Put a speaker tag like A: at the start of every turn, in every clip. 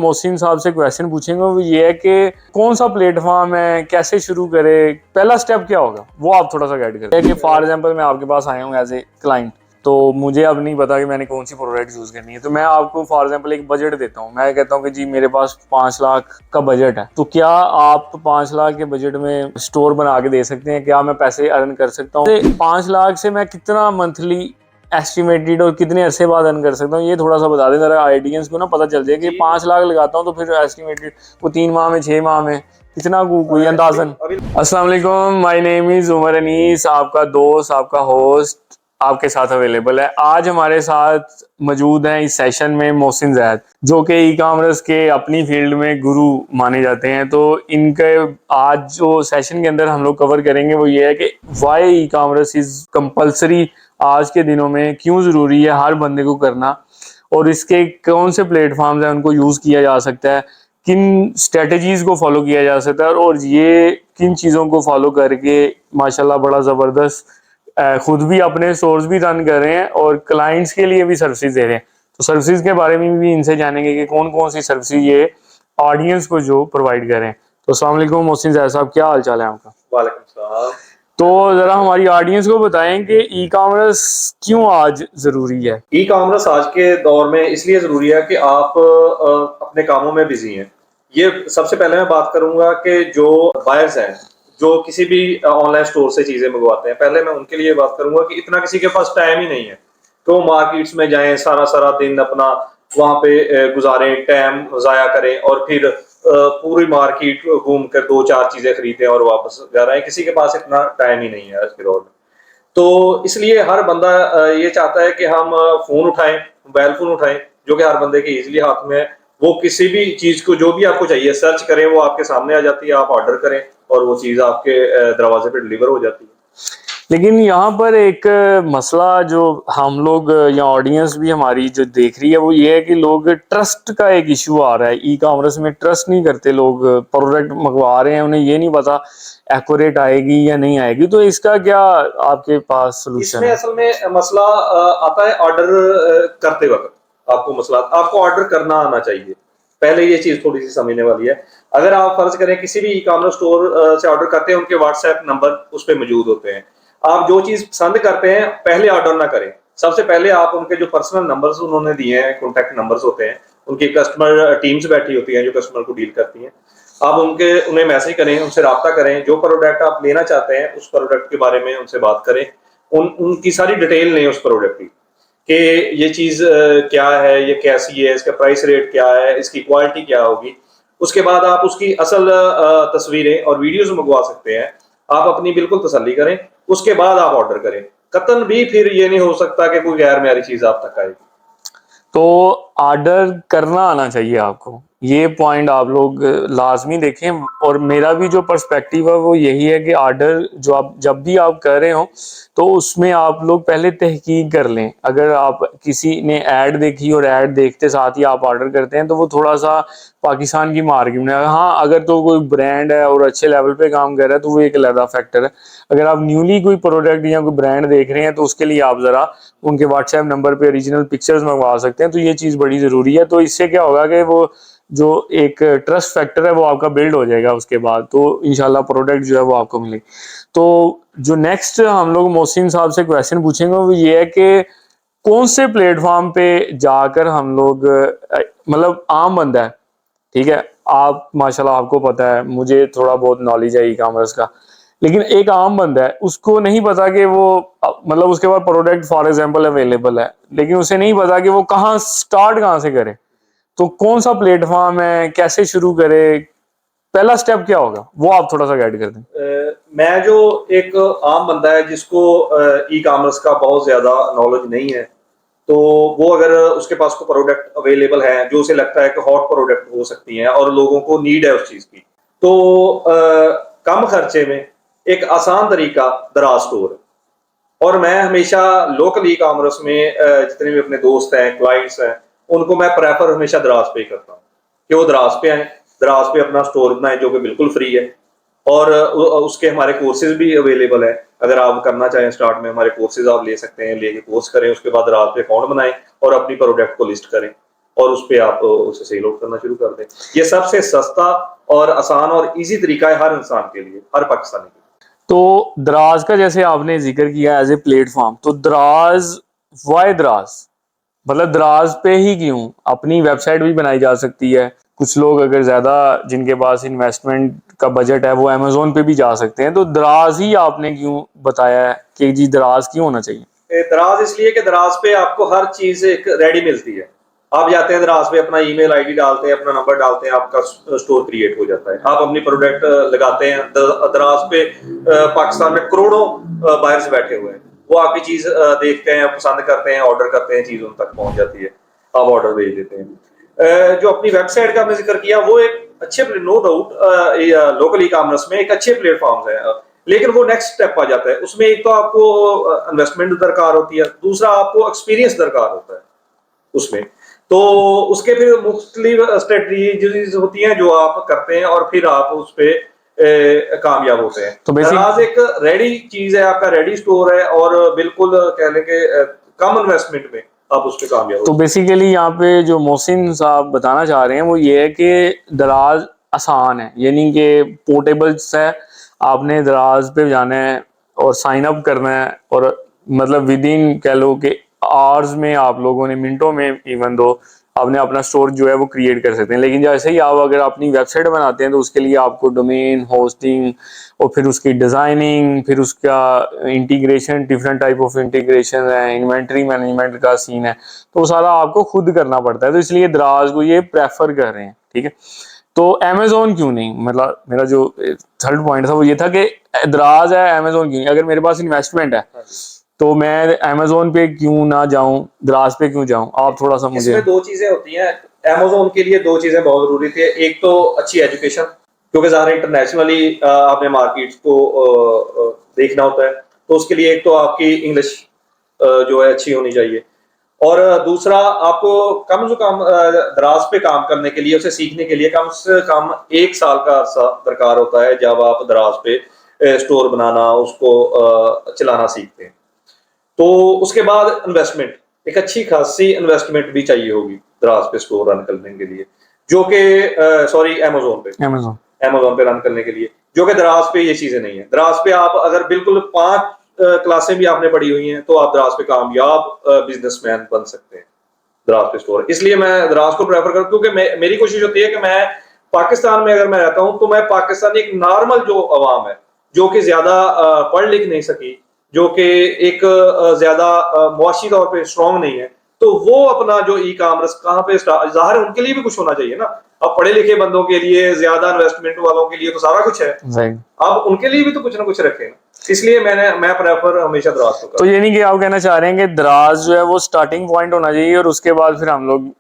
A: मोहसिन साहब से क्वेश्चन पूछेंगे वो ये है कि कौन सा प्लेटफॉर्म है, कैसे शुरू करे, पहला स्टेप क्या होगा, वो आप थोड़ा सा गाइड करें। कि फॉर एग्जांपल मैं आपके पास आया हूँ एज ए क्लाइंट, तो मुझे अब नहीं पता कि मैंने कौन सी प्रोडक्ट यूज करनी है, तो मैं आपको फॉर एग्जांपल एक बजट देता हूँ। मैं कहता हूँ कि जी मेरे पास 5 लाख का बजट है, तो क्या आप 5 लाख के बजट में स्टोर बना के दे सकते हैं? क्या मैं पैसे अर्न कर सकता हूँ? 5 लाख से मैं कितना मंथली एस्टिमेटेड और कितने अरसे बाद अर्न कर सकता हूँ, ये थोड़ा सा बता दें जरा, ऑडियंस को ना पता चल जाए कि 5 लाख लगाता हूँ तो फिर एस्टिमेटेड वो 3 माह में 6 माह में कितना कोई अंदाजन। अस्सलाम वालेकुम, my name is Umar Anees, आपका दोस्त, आपका होस्ट आपके साथ अवेलेबल है। आज हमारे साथ मौजूद हैं इस सेशन में मोहसिन जैद, जो कि ई कॉमर्स के अपनी फील्ड में गुरु माने जाते हैं। तो इनके आज जो सेशन के अंदर हम लोग कवर करेंगे वो ये है कि why e-commerce is compulsory, आज के दिनों में क्यों ज़रूरी है हर बंदे को करना, और इसके कौन से प्लेटफॉर्म्स हैं उनको यूज़ किया जा सकता है, किन स्ट्रेटजीज़ को फॉलो किया जा सकता है, और ये किन चीज़ों को फॉलो करके माशाल्लाह बड़ा ज़बरदस्त खुद भी अपने स्टोर्स भी रन कर रहे हैं और क्लाइंट्स के लिए भी सर्विसेज दे रहे हैं। तो सर्विसेज के बारे में भी इनसे जानेंगे कि कौन कौन सी सर्विसेज ये ऑडियंस को जो प्रोवाइड कर रहे हैं। तो अस्सलाम वालेकुम मोहसिन जैद साहब, क्या हाल चाल है आपका?
B: वालेकुम सलाम।
A: तो जरा हमारी ऑडियंस को बताएं कि ई कॉमर्स क्यों आज जरूरी है।
B: ई कॉमर्स आज के दौर में इसलिए जरूरी है कि आप अपने कामों में बिजी हैं। ये सबसे पहले मैं बात करूंगा कि जो बायर्स हैं, जो किसी भी ऑनलाइन स्टोर से चीजें मंगवाते हैं, पहले मैं उनके लिए बात करूंगा कि इतना किसी के पास टाइम ही नहीं है तो वो मार्केट्स में जाएं, सारा सारा दिन अपना वहां पे गुजारें, टाइम जाया करें और फिर पूरी मार्केट घूम कर 2-4 चीजें खरीदें और वापस घर आए। किसी के पास इतना टाइम ही नहीं है आज के दौर में। तो इसलिए हर बंदा ये चाहता है कि हम फोन उठाएं, मोबाइल फोन उठाएं, जो कि हर बंदे के इजीली हाथ में है। वो किसी भी चीज को जो भी आपको चाहिए सर्च करें, वो आपके सामने आ जाती है, आप ऑर्डर करें और वो चीज आपके दरवाजे पे डिलीवर हो जाती है।
A: लेकिन यहाँ पर एक मसला जो हम लोग या ऑडियंस भी हमारी जो देख रही है वो ये है कि लोग ट्रस्ट का एक इशू आ रहा है। ई कॉमर्स में ट्रस्ट नहीं करते लोग, प्रोडक्ट मंगवा रहे हैं, उन्हें ये नहीं पता एक्यूरेट आएगी या नहीं आएगी। तो इसका क्या आपके पास सोल्यूशन
B: इसमें
A: है?
B: असल में मसला आता है ऑर्डर करते वक्त। आपको मसला, आपको ऑर्डर करना आना चाहिए। पहले ये चीज थोड़ी सी समझने वाली है। अगर आप फर्ज करें किसी भी ई कॉमर्स स्टोर से ऑर्डर करते हैं, उनके व्हाट्सएप नंबर उस पर मौजूद होते हैं। आप जो चीज पसंद करते हैं पहले ऑर्डर ना करें। सबसे पहले आप उनके जो पर्सनल नंबर्स उन्होंने दिए हैं, कॉन्टैक्ट नंबर्स होते हैं, उनकी कस्टमर टीम्स बैठी होती हैं जो कस्टमर को डील करती हैं। आप उन्हें मैसेज करें, उनसे रब्ता करें, जो प्रोडक्ट आप लेना चाहते हैं उस प्रोडक्ट के बारे में उनसे बात करें। उनकी सारी डिटेल लें उस प्रोडक्ट की कि ये चीज क्या है, ये कैसी है, इसका प्राइस रेट क्या है, इसकी क्वालिटी क्या होगी। उसके बाद आप उसकी असल तस्वीरें और वीडियोस मंगवा सकते हैं। आप अपनी बिल्कुल तसल्ली करें, उसके बाद आप ऑर्डर करें। कतन भी फिर ये नहीं हो सकता कि कोई गैर म्यारी चीज आप तक आएगी।
A: तो ऑर्डर करना आना चाहिए आपको, ये पॉइंट आप लोग लाजमी देखें। और मेरा भी जो पर्सपेक्टिव है वो यही है कि ऑर्डर जो आप जब भी आप कर रहे हो तो उसमें आप लोग पहले तहकीक कर लें। अगर आप किसी ने ऐड देखी और ऐड देखते साथ ही आप ऑर्डर करते हैं तो वो थोड़ा सा पाकिस्तान की मार्केट में, हाँ अगर तो कोई ब्रांड है और अच्छे लेवल पे काम कर रहा है तो वो एक अलग फैक्टर है। अगर आप न्यूली कोई प्रोडक्ट या कोई ब्रांड देख रहे हैं तो उसके लिए आप ज़रा उनके व्हाट्सएप नंबर पे ओरिजिनल पिक्चर्स मंगवा सकते हैं। तो ये चीज़ बड़ी ज़रूरी है। तो इससे क्या होगा कि वो जो एक ट्रस्ट फैक्टर है वो आपका बिल्ड हो जाएगा, उसके बाद तो इंशाल्लाह प्रोडक्ट जो है वो आपको मिलेगी। तो जो नेक्स्ट हम लोग मोहसिन साहब से क्वेश्चन पूछेंगे वो ये है कि कौन से प्लेटफॉर्म पे जाकर हम लोग मतलब आम बंदा है, ठीक है, आप माशाल्लाह आपको पता है, मुझे थोड़ा बहुत नॉलेज है ई कॉमर्स का, लेकिन एक आम बंदा है उसको नहीं पता कि वो मतलब उसके पास प्रोडक्ट फॉर एग्जांपल अवेलेबल है, लेकिन उसे नहीं पता कि वो कहाँ से करे। तो कौन सा प्लेटफॉर्म है, कैसे शुरू करे, पहला स्टेप क्या होगा, वो आप थोड़ा सा गाइड कर दें।
B: मैं जो एक आम बंदा है जिसको ई कॉमर्स का बहुत ज्यादा नॉलेज नहीं है, तो वो अगर उसके पास कोई प्रोडक्ट अवेलेबल है जो उसे लगता है कि हॉट प्रोडक्ट हो सकती है और लोगों को नीड है उस चीज की, तो कम खर्चे में एक आसान तरीका दराज स्टोर है। और मैं हमेशा लोकल ई कॉमर्स में जितने भी अपने दोस्त हैं, क्लाइंट्स हैं, उनको मैं प्रेफर हमेशा दराज पे करता हूँ कि वो दराज पे आए, दराज पे अपना स्टोर बनाए जो कि बिल्कुल फ्री है। और उसके हमारे कोर्सेज भी अवेलेबल है। अगर आप करना चाहें स्टार्ट में, हमारे कोर्सेज आप ले सकते हैं, लेके कोर्स करें, उसके बाद दराज पे अकाउंट बनाएं और अपनी प्रोडक्ट को लिस्ट करें और उस पर आप उसे सेल आउट करना शुरू कर दें। ये सबसे सस्ता और आसान और इजी तरीका है हर इंसान के लिए, हर पाकिस्तानी के लिए।
A: तो दराज का जैसे आपने जिक्र किया एज ए प्लेटफॉर्म, तो दराज, वाई दराज, मतलब दराज पे ही क्यों? अपनी वेबसाइट भी बनाई जा सकती है। कुछ लोग अगर ज्यादा जिनके पास इन्वेस्टमेंट का बजट है वो अमेजोन पे भी जा सकते हैं, तो दराज ही आपने क्यों बताया है कि जी दराज क्यों होना चाहिए?
B: दराज इसलिए कि दराज पे आपको हर चीज एक रेडी मिलती है। आप जाते हैं दराज पे, अपना ईमेल आईडी डालते हैं, अपना नंबर डालते हैं, आपका स्टोर क्रिएट हो जाता है। आप अपनी प्रोडक्ट लगाते हैं दराज पे। पाकिस्तान में करोड़ों बायर्स बैठे हुए हैं, वो आपकी चीज देखते हैं, पसंद करते हैं, ऑर्डर करते हैं, चीज उन तक पहुंच जाती है, आप ऑर्डर भेज देते हैं। जो अपनी वेबसाइट का आपने जिक्र किया, वो एक अच्छे, no doubt local e-commerce में एक अच्छे प्लेटफॉर्म है, लेकिन वो नेक्स्ट स्टेप आ जाता है। उसमें एक तो आपको इन्वेस्टमेंट दरकार होती है, दूसरा आपको एक्सपीरियंस दरकार होता है उसमें। तो उसके फिर मुख्तलिफ स्ट्रेटजीज होती हैं जो आप करते हैं और फिर आप उस पर कामयाब होते हैं।
A: तो
B: दराज एक रेडी चीज है, आपका रेडी स्टोर है, और बिल्कुल कह लें कि कम इन्वेस्टमेंट में आप उस पर कामयाब
A: तो बेसिकली यहाँ पे जो मोहसिन साहब बताना चाह रहे हैं वो ये है कि दराज आसान है, यानी कि पोर्टेबल्स है। आपने दराज पे जाना है और साइन अप करना है, और मतलब विद इन कह लो कि आवर्स में, आप लोगों ने मिनटों में इवन दो आपने अपना स्टोर जो है वो क्रिएट कर सकते हैं। लेकिन जैसे ही आप अगर अपनी वेबसाइट बनाते हैं तो उसके लिए आपको डोमेन, होस्टिंग, और फिर उसकी डिज़ाइनिंग, फिर उसका integration, different type of integration है, इन्वेंटरी मैनेजमेंट का सीन है, तो वो सारा आपको खुद करना पड़ता है। तो इसलिए दराज को ये प्रेफर कर रहे हैं, ठीक है। तो अमेजोन क्यों नहीं? मतलब मेरा जो थर्ड पॉइंट था वो ये था कि दराज है, अमेजोन क्यों नहीं? अगर मेरे पास इन्वेस्टमेंट है तो मैं अमेजोन पे क्यों ना जाऊं, दराज पे क्यों जाऊं? आप थोड़ा सा मुझे।
B: इसमें दो चीजें होती हैं। अमेजोन के लिए दो चीजें बहुत जरूरी थी। एक तो अच्छी एजुकेशन, क्योंकि ज़ाहिर इंटरनेशनली आपने मार्केट को देखना होता है, तो उसके लिए एक तो आपकी इंग्लिश जो है अच्छी होनी चाहिए, और दूसरा आपको कम से कम दराज पे काम करने के लिए, उसे सीखने के लिए कम से कम 1 साल का अरसा दरकार होता है, जब आप दराज पे स्टोर बनाना, उसको चलाना सीखते हैं। तो उसके बाद इन्वेस्टमेंट, एक अच्छी खासी इन्वेस्टमेंट भी चाहिए होगी दराज पे स्टोर रन करने के लिए, जो कि सॉरी अमेजोन पे रन करने के लिए, जो कि दराज पे ये चीजें नहीं है। दराज पे आप अगर बिल्कुल 5 क्लासें भी आपने पढ़ी हुई हैं तो आप दराज पे कामयाब बिजनेसमैन बन सकते हैं दराज पे स्टोर। इसलिए मैं दराज को प्रेफर करता हूँ, क्योंकि मेरी कोशिश होती है कि मैं पाकिस्तान में अगर मैं रहता हूँ तो मैं पाकिस्तानी एक नॉर्मल जो अवाम है, जो कि ज्यादा पढ़ लिख नहीं सकी, जो कि एक ज्यादा मुआशी तौर पे स्ट्रांग नहीं है, तो वो अपना जो ई कॉमर्स कहाँ पे ज़ाहिर है उनके लिए भी कुछ होना चाहिए ना। अब पढ़े लिखे बंदों के लिए, ज्यादा इन्वेस्टमेंट वालों के लिए तो सारा कुछ है, अब उनके लिए भी तो कुछ ना कुछ रखें। इसलिए मैं प्रेफर हमेशा दराज को करता
A: तो ये नहीं कि आप कहना चाह रहे हैं कि दराज जो है वो स्टार्टिंग पॉइंट होना चाहिए और उसके बाद फिर हम लोग,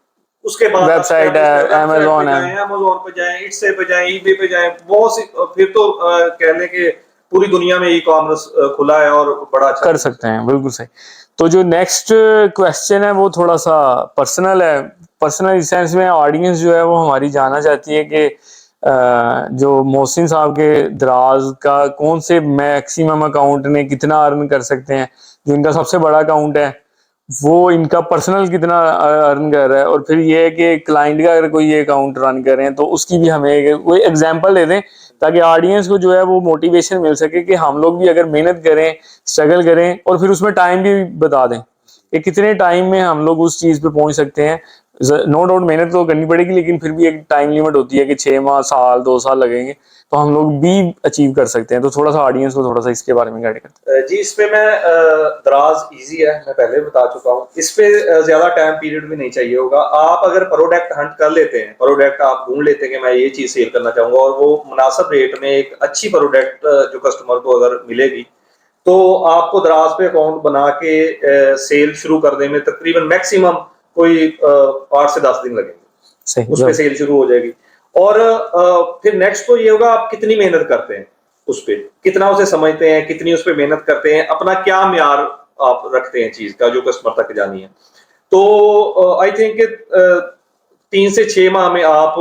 B: उसके बाद
A: वेबसाइट है, अमेजोन है,
B: अमेजोन पे जाएं, इट्से पे जाएं, ईबे पे जाएं, बहुत सी, फिर तो कह लें कि पूरी दुनिया में ई कॉमर्स खुला है और बड़ा अच्छा
A: कर सकते हैं। बिल्कुल सही। तो जो नेक्स्ट क्वेश्चन है वो थोड़ा सा पर्सनल है। पर्सनल इस सेंस में ऑडियंस जो है वो हमारी जानना चाहती है कि जो मोहसिन साहब के दराज का कौन से मैक्सिमम अकाउंट ने कितना अर्न कर सकते हैं, जो इनका सबसे बड़ा अकाउंट है वो इनका पर्सनल कितना अर्न कर रहा है, और फिर ये है कि क्लाइंट का अगर कोई ये अकाउंट रन कर रहे हैं तो उसकी भी हमें कोई एग्जांपल दे दें, ताकि ऑडियंस को जो है वो मोटिवेशन मिल सके कि हम लोग भी अगर मेहनत करें, स्ट्रगल करें, और फिर उसमें टाइम भी बता दें कि कितने टाइम में हम लोग उस चीज़ पे पहुंच सकते हैं। नो डाउट मेहनत तो करनी पड़ेगी, लेकिन फिर भी एक टाइम लिमिट होती है कि 6 माह, साल, 2 साल लगेंगे, तो हम लोग भी अचीव कर सकते हैं। तो थोड़ा सा ऑडियंस को थोड़ा सा इसके बारे में गाइड करते
B: जी। इस पे मैं दराज इजी है, मैं पहले बता चुका हूँ। इस पे ज्यादा टाइम पीरियड भी नहीं चाहिए होगा। आप अगर प्रोडक्ट हंट कर लेते हैं, प्रोडक्ट आप ढूंढ लेते हैं कि मैं ये चीज सेल करना चाहूंगा, और वो मुनासिब रेट में एक अच्छी प्रोडक्ट जो कस्टमर को अगर मिलेगी, तो आपको दराज पे अकाउंट बना के सेल शुरू करने में तकरीबन मैक्सिमम कोई 8 से 10 दिन लगेंगे, उस पे सेल शुरू हो जाएगी। और फिर नेक्स्ट तो ये होगा आप कितनी मेहनत करते हैं उस पे, कितना उसे समझते हैं, कितनी उस पे मेहनत करते हैं, अपना क्या म्यार आप रखते हैं चीज का जो कस्टमर तक जानी है। तो आई थिंक 3 से 6 माह में आप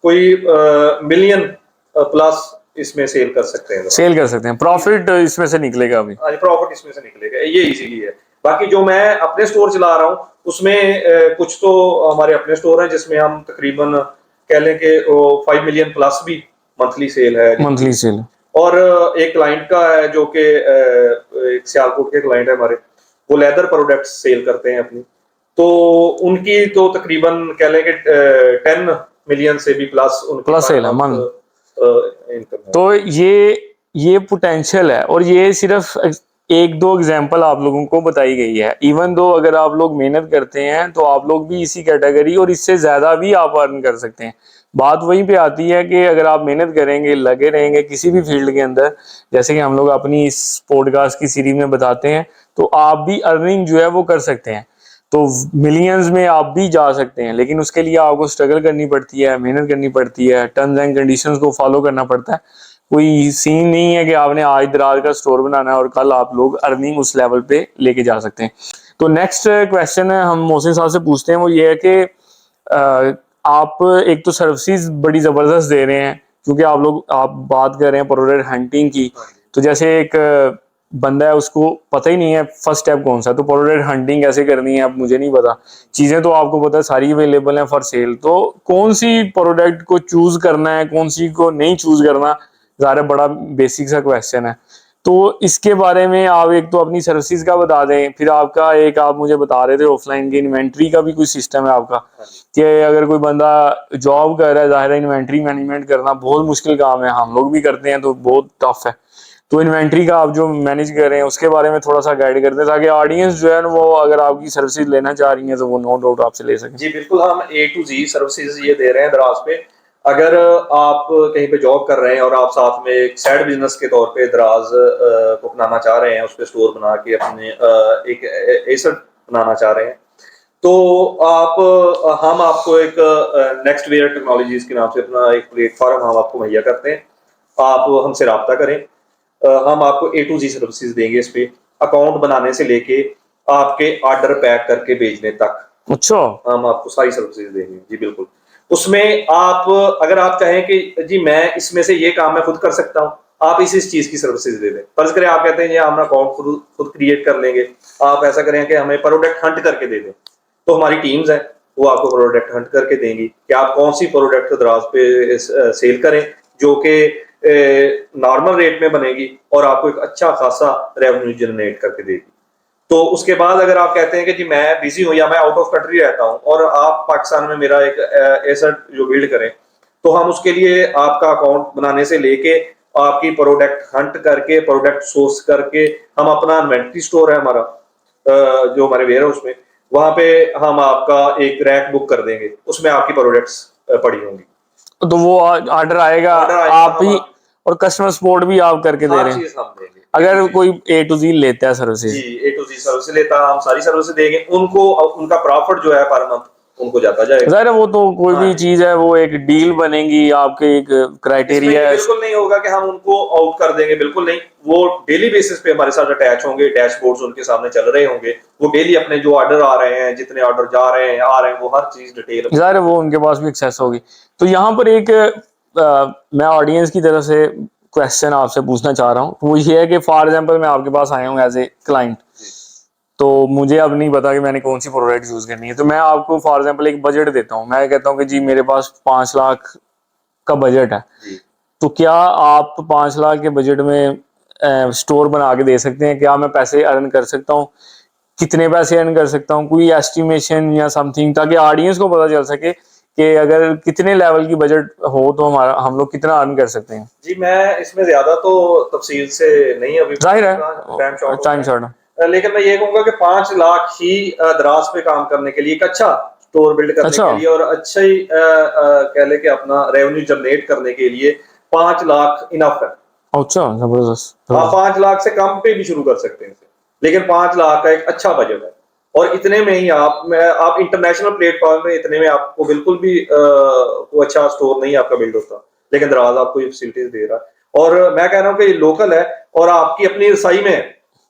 B: कोई मिलियन प्लस इसमें सेल कर सकते हैं,
A: प्रॉफिट इसमें से निकलेगा अभी।
B: प्रॉफिट इसमें से निकलेगा, ये इजीली है। बाकी जो मैं अपने स्टोर चला रहा हूँ उसमें कुछ तो हमारे अपने स्टोर हैं जिसमें हम तकरीबन कह लें कि 5 मिलियन प्लस भी मंथली सेल है
A: मंथली सेल।
B: और एक क्लाइंट का है जो कि एक सियालकोट के क्लाइंट है हमारे, वो लेदर प्रोडक्ट्स सेल करते हैं अपनी, तो उनकी तो तकरीबन कह लें कि 10 मिलियन से भी प्लस उनकी
A: प्लस सेल है
B: इनकम है।
A: तो ये पोटेंशियल है, और ये सिर्फ एक दो एग्जांपल आप लोगों को बताई गई है। इवन दो अगर आप लोग मेहनत करते हैं तो आप लोग भी इसी कैटेगरी और इससे ज्यादा भी आप अर्न कर सकते हैं। बात वहीं पे आती है कि अगर आप मेहनत करेंगे, लगे रहेंगे किसी भी फील्ड के अंदर, जैसे कि हम लोग अपनी इस पॉडकास्ट की सीरीज में बताते हैं, तो आप भी अर्निंग जो है वो कर सकते हैं। तो मिलियंस में आप भी जा सकते हैं, लेकिन उसके लिए आपको स्ट्रगल करनी पड़ती है, मेहनत करनी पड़ती है, टर्म्स एंड कंडीशंस को फॉलो करना पड़ता है। कोई सीन नहीं है कि आपने आज दराज का स्टोर बनाना है और कल आप लोग अर्निंग उस लेवल पे लेके जा सकते हैं। तो नेक्स्ट क्वेश्चन है हम मोहसिन साहब से पूछते हैं, वो ये है कि आप एक तो सर्विसेज बड़ी जबरदस्त दे रहे हैं, क्योंकि आप बात कर रहे हैं प्रोडक्ट हंटिंग की, तो जैसे एक बंदा है उसको पता ही नहीं है फर्स्ट स्टेप कौन सा, तो प्रोडक्ट हंटिंग कैसे करनी है अब मुझे नहीं पता, चीजें तो आपको पता है सारी अवेलेबल हैं फॉर सेल, तो कौन सी प्रोडक्ट को चूज करना है, कौन सी को नहीं चूज करना, ज़्यादा बड़ा बेसिक सा क्वेश्चन है। तो इसके बारे में आप एक तो अपनी सर्विसेज का बता दें, फिर आपका एक आप मुझे बता रहे थे ऑफलाइन की इन्वेंट्री का भी कुछ सिस्टम है आपका, कि अगर कोई बंदा जॉब कर रहा है, ज़ाहिर है इन्वेंट्री मैनेजमेंट करना बहुत मुश्किल काम है, हम लोग भी करते हैं तो बहुत टफ है। तो इन्वेंट्री का आप जो मैनेज कर रहे हैं उसके बारे में थोड़ा सा गाइड करते हैं, ताकि ऑडियंस जो है ना वो अगर आपकी सर्विसेज लेना चाह रही है तो वो नो डाउट आपसे ले सकें।
B: जी बिल्कुल, हम A to Z सर्विसेज ये दे रहे हैं दराज पे। अगर आप कहीं पे जॉब कर रहे हैं और आप साथ में एक साइड बिजनेस के तौर पे दराज को बनाना चाह रहे हैं, उस पर स्टोर बना के अपने एक एसेट बनाना चाह रहे हैं, तो हम आपको एक नेक्स्ट वेयर टेक्नोलॉजीज के नाम से अपना एक प्लेटफॉर्म हम आपको मुहैया करते हैं। आप हमसे रब्ता करें, हम आपको A to Z सर्विसेज देंगे। इस पे अकाउंट बनाने से लेके आपके ऑर्डर पैक करके भेजने तक
A: अच्छा,
B: हम आपको सारी सर्विसेज देंगे। जी बिल्कुल, उसमें आप अगर आप चाहें कि जी मैं इसमें से ये काम मैं खुद कर सकता हूँ, आप इस चीज की सर्विसेज दे दें। फर्ज करें आप कहते हैं जी हम अकाउंट खुद क्रिएट कर लेंगे, आप ऐसा करें कि हमें प्रोडक्ट हंट करके दे दें, तो हमारी टीम्स है वो आपको प्रोडक्ट हंट करके देंगी कि आप कौन सी प्रोडक्ट दराज पे सेल करें जो कि नॉर्मल रेट में बनेगी और आपको एक अच्छा खासा रेवेन्यू जनरेट करके देगी। तो उसके बाद अगर आप कहते हैं कि जी मैं बिजी हूँ या मैं आउट ऑफ कंट्री रहता हूँ और आप पाकिस्तान में मेरा एक एसेट जो बिल्ड करें, तो हम उसके लिए आपका अकाउंट बनाने से लेके आपकी प्रोडक्ट हंट करके प्रोडक्ट सोर्स करके हम अपना इन्वेंट्री स्टोर है हमारा जो हमारे वेयर हाउस में, वहां पे हम आपका एक रैक बुक कर देंगे, उसमें आपकी प्रोडक्ट्स पड़ी होंगी।
A: तो वो ऑर्डर आएगा आप ही, और कस्टमर सपोर्ट भी आप करके दे रहे हैं?
B: चीज हम देंगे
A: अगर कोई A to Z लेता है सर्विसेज?
B: जी A to Z सर्विस लेता, हम सारी सर्विस देंगे उनको, उनका प्रॉफिट जो है पर मंथ उनको जाता जाएगा।
A: ज़ाहिर है वो तो कोई भी चीज है वो एक डील बनेगी, आपके एक क्राइटेरिया है।
B: बिल्कुल नहीं होगा कि हम उनको आउट कर देंगे, बिल्कुल नहीं, वो डेली बेसिस पे हमारे साथ अटैच होंगे, डैशबोर्ड्स उनके सामने चल रहे होंगे, वो डेली अपने जो ऑर्डर आ रहे हैं, जितने ऑर्डर जा रहे हैं आ रहे हैं, वो हर चीज डिटेल
A: ज़ाहिर है वो उनके पास भी एक्सेस होगी। तो यहाँ पर एक मैं ऑडियंस की तरफ से क्वेश्चन आपसे पूछना चाह रहा हूँ, वो ये है कि फॉर एग्जांपल मैं आपके पास आया हूँ एज ए क्लाइंट, तो मुझे अब नहीं पता कि मैंने कौन सी प्रोडक्ट यूज करनी है, तो मैं आपको फॉर एग्जांपल एक बजट देता हूँ, मैं कहता हूँ कि जी मेरे पास 5 लाख का बजट है, तो क्या आप 5 लाख के बजट में स्टोर बना के दे सकते हैं? क्या मैं पैसे अर्न कर सकता हूँ? कितने पैसे अर्न कर सकता हूँ? कोई एस्टिमेशन या समथिंग, ताकि ऑडियंस को पता चल सके कि अगर कितने लेवल की बजट हो तो हम लोग कितना अर्न कर सकते हैं।
B: जी मैं इसमें ज्यादा तो तफसील से नहीं अभी,
A: जाहिर है
B: टाइम शॉर्ट, लेकिन मैं ये कहूंगा कि 5 लाख ही दराज पे काम करने के लिए, एक अच्छा स्टोर बिल्ड करने के लिए और अच्छा ही कह ले कि अपना रेवेन्यू जनरेट करने के लिए 5 लाख इनफ है।
A: अच्छा, जबरदस्त।
B: आप 5 लाख से कम पे भी शुरू कर सकते हैं, लेकिन 5 लाख का एक अच्छा बजट है, और इतने में ही आप इंटरनेशनल प्लेटफॉर्म में इतने में आपको बिल्कुल भी वो अच्छा स्टोर नहीं आपका बिल्ड होता, लेकिन दराज आपको ये फैसिलिटीज दे रहा है। और मैं कह रहा हूँ कि ये लोकल है और आपकी अपनी रसाई में है,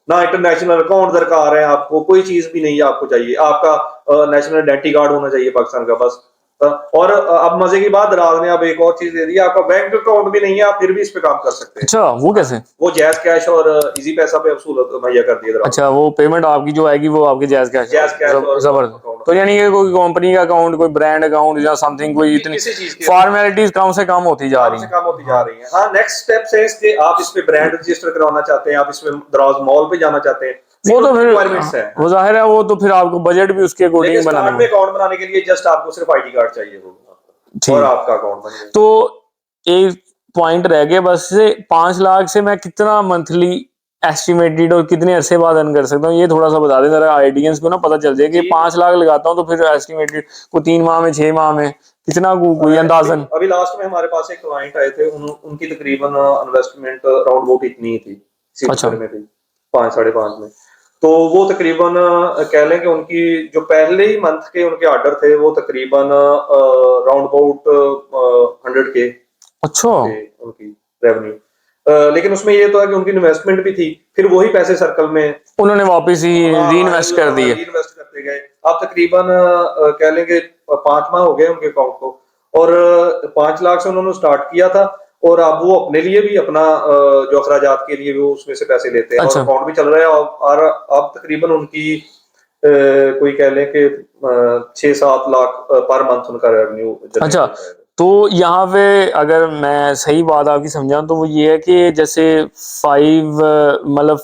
B: ना इंटरनेशनल अकाउंट दरकार है, आपको कोई चीज भी नहीं आपको चाहिए, आपका नेशनल आइडेंटिटी कार्ड होना चाहिए पाकिस्तान का, बस और अब मजे की बात, राज ने अब एक और चीज दे दी, आपका बैंक अकाउंट भी नहीं है, आप फिर भी इस पे काम कर सकते हैं।
A: अच्छा, वो कैसे?
B: वो जैज कैश और इजी पैसा पे अब सहूलत मुहैया कर दी है।
A: अच्छा, वो पेमेंट आपकी जो आएगी वो आपके जायज कैश
B: और
A: जबरदस्त।
B: अकाउंट
A: तो यानी कि कोई कंपनी का अकाउंट, कोई ब्रांड अकाउंट या समथिंग, कोई इतनी
B: किसी चीज की
A: फॉर्मेलिटीज कम से कम होती जा रही
B: से
A: हैं।
B: कम होती जा रही है। हाँ, नेक्स्ट स्टेप है इसके, आप इस पे ब्रांड रजिस्टर करवाना चाहते हैं, आप इसमें दराज मॉल पे जाना चाहते हैं,
A: वो तो फिर
B: रिक्वायरमेंट्स है।
A: वो जाहिर है, वो तो फिर आपको बजट भी उसके
B: लेकिन
A: अकॉर्डिंग
B: स्टार्ट
A: बनाना
B: में अकाउंट बनाने के लिए जस्ट आपको सिर्फ आईडी कार्ड चाहिए होगा
A: ठीक।
B: और आपका अकाउंट बन जाएगा।
A: तो एक पॉइंट रह गया बस, से 5 लाख से मैं कितना मंथली एस्टिमेटेड और कितने अरसे बाद अर्न कर सकता हूँ, ये थोड़ा सा बता दें जरा, आइडियंस को ना पता चल जाए कि 5 लाख लगाता हूँ तो फिर एस्टिमेटेड को 3 माह में, 6 माह में कितना कोई अंदाजन।
B: अभी लास्ट में हमारे पास एक क्लाइंट आए थे, उनकी तकरीबन इन्वेस्टमेंट अराउंड वो इतनी ही थी,
A: अच्छा
B: में थी 5 साढ़े 5 में। तो वो तकरीबन कह लें कि उनकी जो पहले ही मंथ के उनके ऑर्डर थे वो तकरीबन राउंड अबाउट 100K
A: अच्छा
B: थे उनकी रेवेन्यू। लेकिन उसमें ये तो है कि उनकी इन्वेस्टमेंट भी थी, फिर वही पैसे सर्कल में
A: उन्होंने वापस ही रीइन्वेस्ट कर दिए।
B: रीइन्वेस्ट करते गए। अब तकरीबन कह लेंगे 5 माह हो गए उनके अकाउंट को, और 5 लाख से उन्होंने स्टार्ट किया था, और अब वो अपने लिए भी अपना जो अखराजात के लिए वो उसमें से पैसे लेते हैं।
A: अच्छा।
B: और अकाउंट भी चल रहा है, और अब तकरीबन उनकी कोई कह लें कि 6-7 लाख पर मंथ उनका रेवेन्यू।
A: अच्छा, तो यहाँ पे अगर मैं सही बात आपकी समझाऊं तो वो ये है कि जैसे 5 मतलब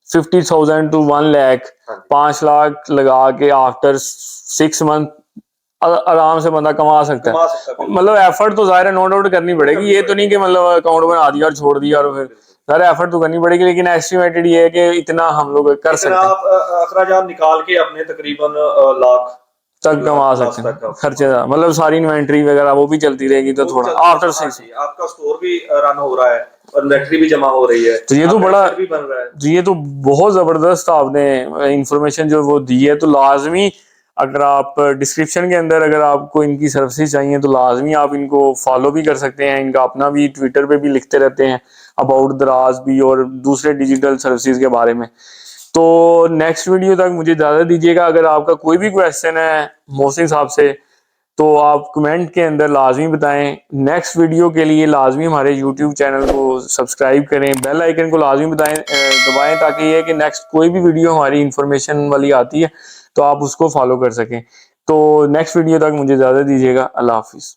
A: 50,000 to 1 लाख, 5 लाख लगा के आफ्टर 6 मंथ आराम से बंदा कमा सकता है। मतलब एफर्ट तो जाहिर है नो डाउट करनी पड़ेगी, ये तो नहीं कि मतलब अकाउंट बना दिया और छोड़ दिया, और फिर सारा एफर्ट तो करनी पड़ेगी, लेकिन एस्टिमेटेड ये है कि इतना हम लोग कर सकते हैं,
B: आप अखराजात निकाल के अपने तकरीबन लाख
A: तक कमा सकते हैं खर्चे, मतलब सारी इन्वेंट्री वगैरह वो भी चलती रहेगी तो थोड़ा आफ्टर 6।
B: आपका स्टोर भी रन हो रहा है और इन्वेंट्री भी जमा हो रही है,
A: तो ये तो बड़ा
B: भी बन रहा है।
A: तो ये तो बहुत जबरदस्त आपने इंफॉर्मेशन जो वो दी है। तो लाजमी अगर आप डिस्क्रिप्शन के अंदर अगर आपको इनकी सर्विसेज चाहिए तो लाजमी आप इनको फॉलो भी कर सकते हैं। इनका अपना भी ट्विटर पे भी लिखते रहते हैं अबाउट दराज भी और दूसरे डिजिटल सर्विसेज के बारे में। तो नेक्स्ट वीडियो तक मुझे इजाज़त दीजिएगा। अगर आपका कोई भी क्वेश्चन है मोहसिन साहब से तो आप कमेंट के अंदर लाजमी बताएं। नेक्स्ट वीडियो के लिए लाजमी हमारे यूट्यूब चैनल को सब्सक्राइब करें, बेल आइकन को लाजमी दबाएं ताकि ये कि नेक्स्ट कोई भी वीडियो हमारी इंफॉर्मेशन वाली आती है तो आप उसको फॉलो कर सकें। तो नेक्स्ट वीडियो तक मुझे इजाज़त दीजिएगा। अल्लाह हाफिज़।